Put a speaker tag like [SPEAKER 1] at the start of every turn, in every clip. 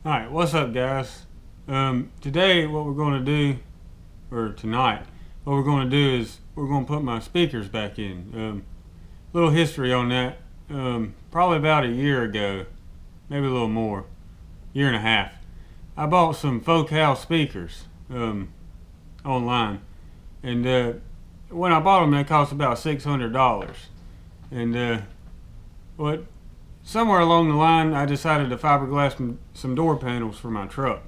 [SPEAKER 1] Alright, what's up guys? Today what we're going to do, or tonight, what we're going to do is we're going to put my speakers back in. Little history on that. Probably about a year ago, maybe a little more, year and a half, I bought some Focal speakers online. And when I bought them, they cost about $600. And what somewhere along the line, I decided to fiberglass some door panels for my truck,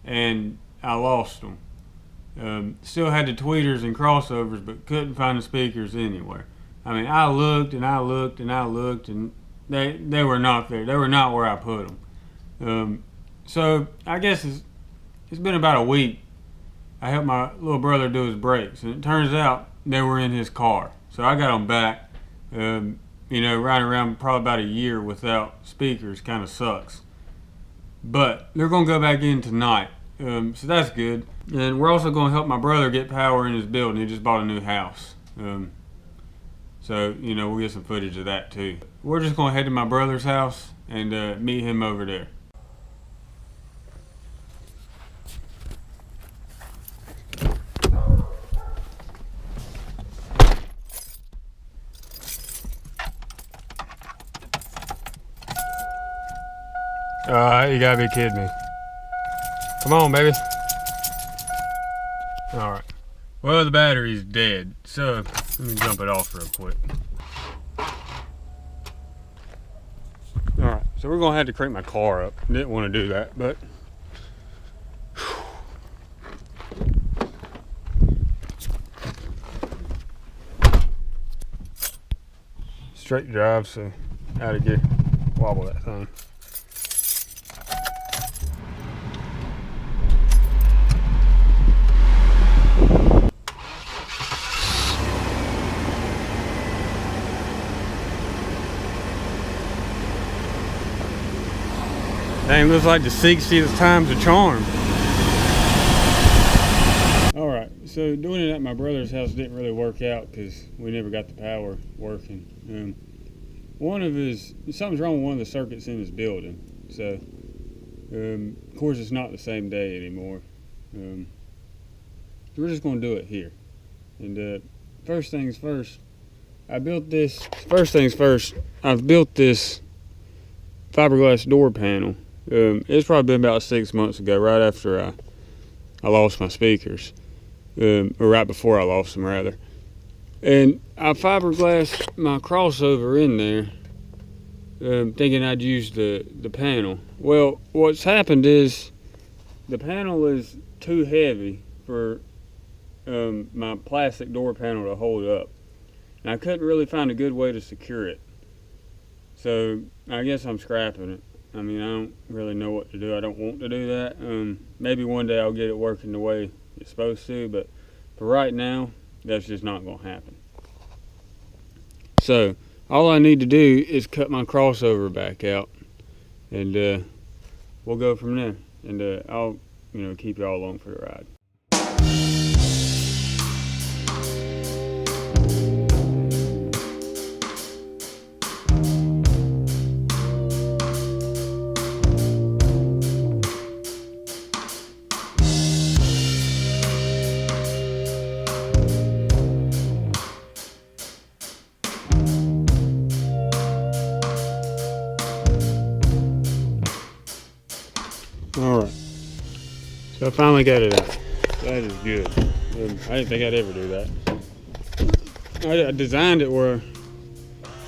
[SPEAKER 1] and I lost them. Still had the tweeters and crossovers, but couldn't find the speakers anywhere. I mean, I looked and I looked and I looked, and they were not there. They were not where I put them. So I guess it's been about a week. I helped my little brother do his brakes, and it turns out they were in his car. So I got them back. Riding around probably about a year without speakers kind of sucks. But they're going to go back in tonight, so that's good. And we're also going to help my brother get power in his building. He just bought a new house. So we'll get some footage of that too. We're just going to head to my brother's house and meet him over there. You gotta be kidding me. Come on, baby. Alright. Well, the battery's dead, so let me jump it off real quick. Alright, so we're gonna have to crank my car up. Didn't want to do that, but straight drive, so out of gear. Wobble that thing. Dang, looks like the 60th time's a charm. Alright, so doing it at my brother's house didn't really work out because we never got the power working. Something's wrong with one of the circuits in his building. So, of course it's not the same day anymore. So we're just going to do it here. And first things first, I've built this fiberglass door panel. It's probably been about 6 months ago, right after I lost my speakers, or right before I lost them rather. And I fiberglassed my crossover in there, thinking I'd use the panel. Well, what's happened is the panel is too heavy for my plastic door panel to hold up, and I couldn't really find a good way to secure it. So I guess I'm scrapping it. I mean, I don't really know what to do. I don't want to do that. Maybe one day I'll get it working the way it's supposed to, but for right now, that's just not going to happen. So all I need to do is cut my crossover back out, and we'll go from there. And I'll keep y'all along for the ride. Alright, so I finally got it out. That is good. I didn't think I'd ever do that. I designed it where,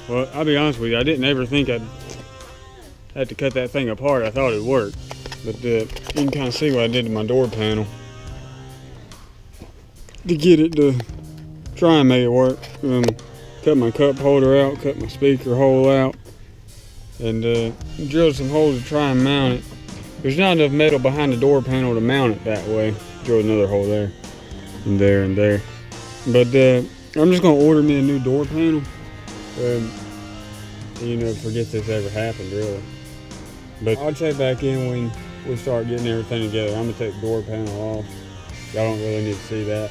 [SPEAKER 1] well, I'll be honest with you, I didn't ever think I'd have to cut that thing apart. I thought it would work. But you can kind of see what I did to my door panel to get it to try and make it work. Cut my cup holder out, cut my speaker hole out, and drilled some holes to try and mount it. There's not enough metal behind the door panel to mount it that way. Drilled another hole there, and there, and there. But I'm just gonna order me a new door panel. Forget this ever happened, really. But I'll check back in when we start getting everything together. I'm gonna take the door panel off. Y'all don't really need to see that.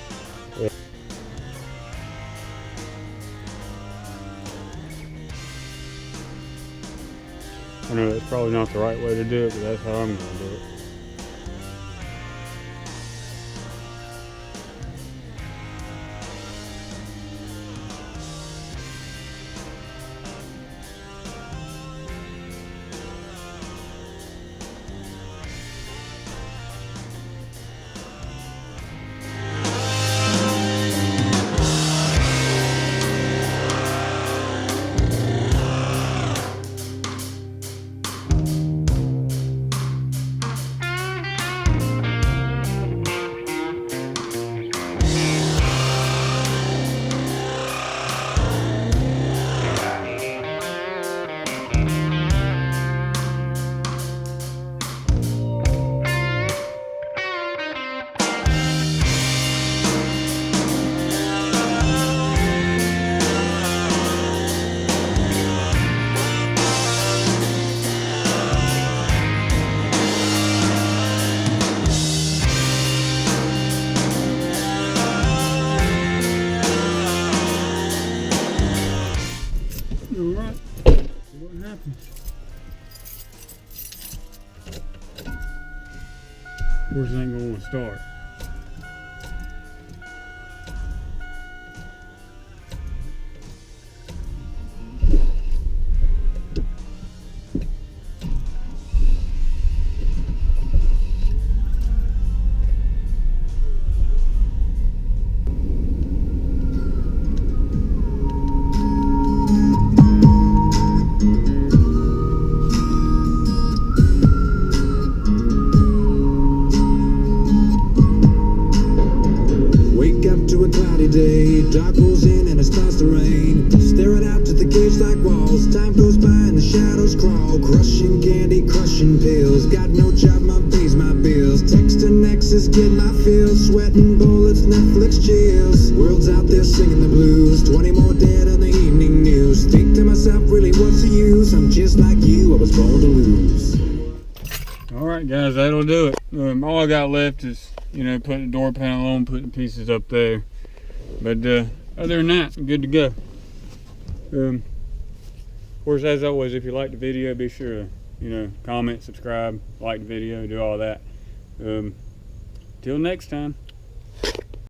[SPEAKER 1] I know that It's probably not the right way to do it, but that's how I'm going to do it. Alright, see what happens. Of course, it ain't gonna want to start.
[SPEAKER 2] A cloudy day, dark rolls in and it starts to rain. Staring out to the cage like walls. Time goes by and the shadows crawl. Crushing candy, crushing pills. Got no job, mom pays my bills. Texting exes, get my feels. Sweating bullets, Netflix chills. World's out there singing the blues. 20 more dead on the evening news. Think to myself, really what's the use? I'm just like you, I was born to lose.
[SPEAKER 1] Alright guys, that'll do it. All I got left is, putting the door panel on, putting pieces up there. But other than that, I'm good to go. Of course, as always, if you like the video, be sure to, comment, subscribe, like the video, do all that. Till next time.